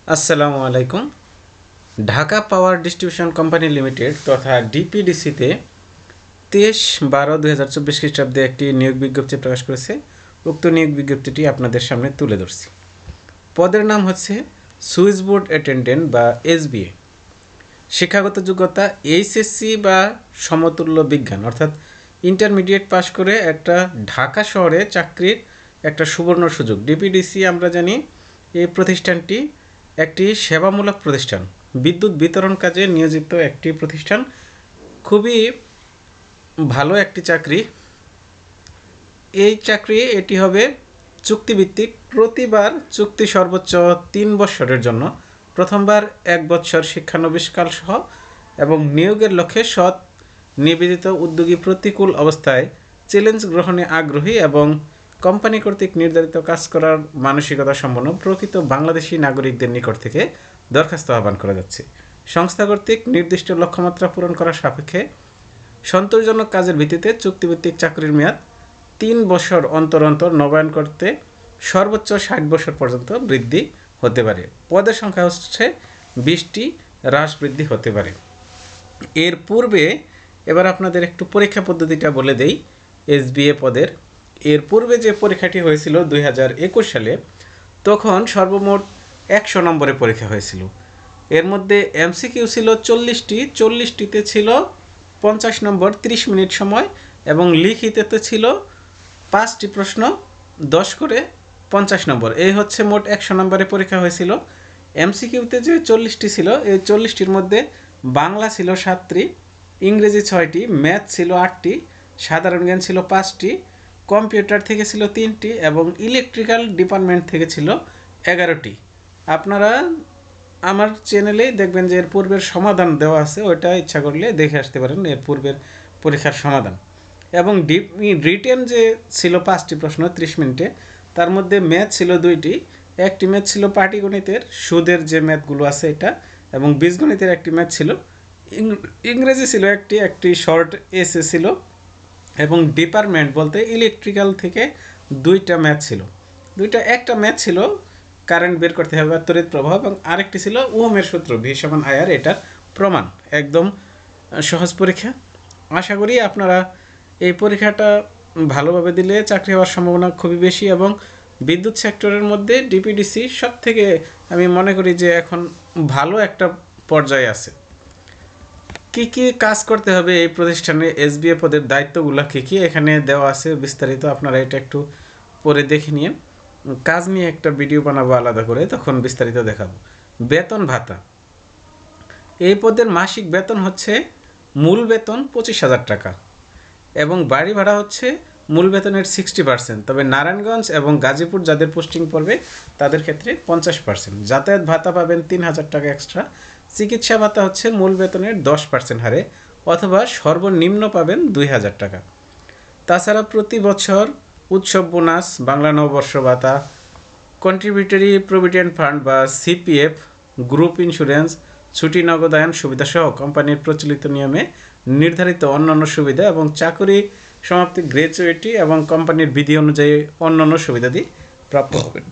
আসসালামু আলাইকুম। Dhaka power distribution company limited তথা ডিপিডিসিতে 23/12/2024 খ্রিস্টাব্দে একটি নিয়োগ বিজ্ঞপ্তি প্রকাশ করেছে। উক্ত নিয়োগ বিজ্ঞপ্তিটি আপনাদের সামনে তুলে ধরছি। পদের নাম হচ্ছে সুইচ বোর্ড অ্যাটেন্ডেন্ট বা এসবিএ। শিক্ষাগত যোগ্যতা এইচএসসি বা সমতুল্য বিজ্ঞান অর্থাৎ ইন্টারমিডিয়েট পাশ করে একটা ঢাকা শহরে চাকরির একটা সুবর্ণ সুযোগ। ডিপিডিসি আমরা জানি এই প্রতিষ্ঠানটি একটি সেবামূলক প্রতিষ্ঠান, বিদ্যুৎ বিতরণ কাজে নিয়োজিত একটি প্রতিষ্ঠান। খুবই ভালো একটি চাকরি। এই চাকরি এটি হবে চুক্তিভিত্তিক, প্রতিবার চুক্তি সর্বোচ্চ 3 বছরের জন্য, প্রথমবার 1 বছর শিক্ষানবিশকাল সহ এবং নিয়োগের লক্ষ্যে সৎ নিবেদিত উদ্যোগী প্রতিকূল অবস্থায় চ্যালেঞ্জ গ্রহণে আগ্রহী এবং কোম্পানি কর্তৃক নির্ধারিত কাজ করার মানসিকতা সম্পন্ন প্রকৃত বাংলাদেশি নাগরিকদের নিকট থেকে দরখাস্ত আহ্বান করা যাচ্ছে। সংস্থা কর্তৃক নির্দিষ্ট লক্ষ্যমাত্রা পূরণ করার সাপেক্ষে সন্তোষজনক কাজের ভিত্তিতে চুক্তিভিত্তিক চাকরির মেয়াদ 3 বছর অন্তর অন্তর নবায়ন করতে সর্বোচ্চ 60 বছর পর্যন্ত বৃদ্ধি হতে পারে। পদের সংখ্যা হচ্ছে 20টি, হ্রাস বৃদ্ধি হতে পারে। এর পূর্বে এবার আপনাদের একটু পরীক্ষা পদ্ধতিটা বলে দেই এসবিএ পদের। এর পূর্বে যে পরীক্ষাটি হয়েছিল 2021 সালে, তখন সর্বমোট 100 নম্বরের পরীক্ষা হয়েছিল। এর মধ্যে এমসিকিউ ছিল 40টি, 40টিতে ছিল 50 নম্বর, 30 মিনিট সময়, এবং লিখিততে ছিল 5টি প্রশ্ন 10 করে 50 নম্বর। এই হচ্ছে মোট 100 নম্বরের পরীক্ষা হয়েছিল। এমসিকিউতে যে 40টি ছিল, এই 40টির মধ্যে বাংলা ছিল 7টি, ইংরেজি 6টি, ম্যাথ ছিল 8টি, সাধারণ জ্ঞান ছিল 5টি, কম্পিউটার থেকে ছিল 3টি এবং ইলেকট্রিক্যাল ডিপার্টমেন্ট থেকে ছিল 11টি। আপনারা আমার চ্যানেলেই দেখবেন যে এর পূর্বের সমাধান দেওয়া আছে, ওইটা ইচ্ছা করলে দেখে আসতে পারেন এর পূর্বের পরীক্ষার সমাধান। এবং রিটেন যে ছিল 5টি প্রশ্ন 30 মিনিটে, তার মধ্যে ম্যাথ ছিল 2টি, একটি ম্যাথ ছিল পাটিগণিতের সুদের যে ম্যাথগুলো আছে এটা, এবং বীজগণিতের একটি ম্যাথ ছিল, ইংরেজি ছিল একটি শর্ট এসে ছিল, এবং ডিপার্টমেন্ট বলতে ইলেকট্রিক্যাল থেকে 2টা ম্যাথ ছিল। একটা ম্যাথ ছিল কারেন্ট বের করতে হবে তড়িৎ প্রবাহ, এবং আরেকটি ছিল ওহমের সূত্র V=IR, এটার প্রমাণ। একদম সহজ পরীক্ষা। আশা করি আপনারা এই পরীক্ষাটা ভালোভাবে দিলে চাকরি হওয়ার সম্ভাবনা খুবই বেশি, এবং বিদ্যুৎ সেক্টরের মধ্যে ডিপিডিসি সব থেকে আমি মনে করি যে এখন ভালো একটা পর্যায়ে আছে। কি কি কাজ করতে হবে এই প্রতিষ্ঠানে, এসবিএ পদের দায়িত্বগুলো কী কী এখানে দেওয়া আছে বিস্তারিত, আপনারা এটা একটু পরে দেখে নিয়ে কাজ নিয়ে একটা ভিডিও বানাবো আলাদা করে, তখন বিস্তারিত দেখাবো। বেতন ভাতা, এই পদের মাসিক বেতন হচ্ছে মূল বেতন 25,000 টাকা, এবং বাড়ি ভাড়া হচ্ছে মূল বেতনের 60%, তবে নারায়ণগঞ্জ এবং গাজীপুর যাদের পোস্টিং পড়বে তাদের ক্ষেত্রে 50%। যাতায়াত ভাতা পাবেন 3,000 টাকা এক্সট্রা। চিকিৎসা ভাতা হচ্ছে মূল বেতনের 10% হারে, অথবা সর্বনিম্ন পাবেন 2,000 টাকা। তাছাড়া প্রতি বছর উৎসব বোনাস, বাংলা নববর্ষ ভাতা, কন্ট্রিবিউটরি প্রভিডেন্ট ফান্ড বা সিপিএফ, গ্রুপ ইন্স্যুরেন্স, ছুটি নগদায়ন সুবিধাসহ কোম্পানির প্রচলিত নিয়মে নির্ধারিত অন্যান্য সুবিধা এবং চাকরি সমাপ্তি গ্র্যাচুইটি এবং কোম্পানির বিধি অনুযায়ী অন্যান্য সুবিধাদি প্রাপ্ত হবেন,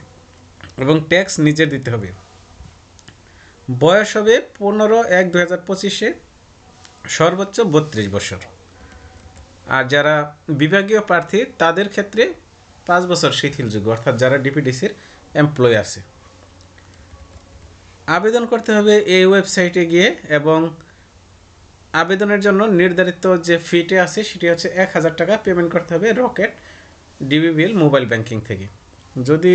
এবং ট্যাক্স নিজে দিতে হবে। বয়স হবে 15/1/2025, সর্বোচ্চ 32 বছর। আর যারা বিভাগীয় প্রার্থী তাদের ক্ষেত্রে 5 বছর শিথিলযোগ্য, অর্থাৎ যারা ডিপিডিসির এমপ্লয় আছে। আবেদন করতে হবে এই ওয়েবসাইটে গিয়ে, এবং আবেদনের জন্য নির্ধারিত যে ফিটে আছে সেটি হচ্ছে 1,000 টাকা পেমেন্ট করতে হবে রকেট ডিবিবিএল মোবাইল ব্যাংকিং থেকে। যদি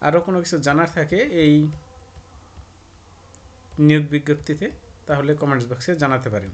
আরও কোনো কিছু জানার থাকে এই নিয়োগ বিজ্ঞপ্তিতে, তাহলে কমেন্টস বক্সে জানাতে পারেন।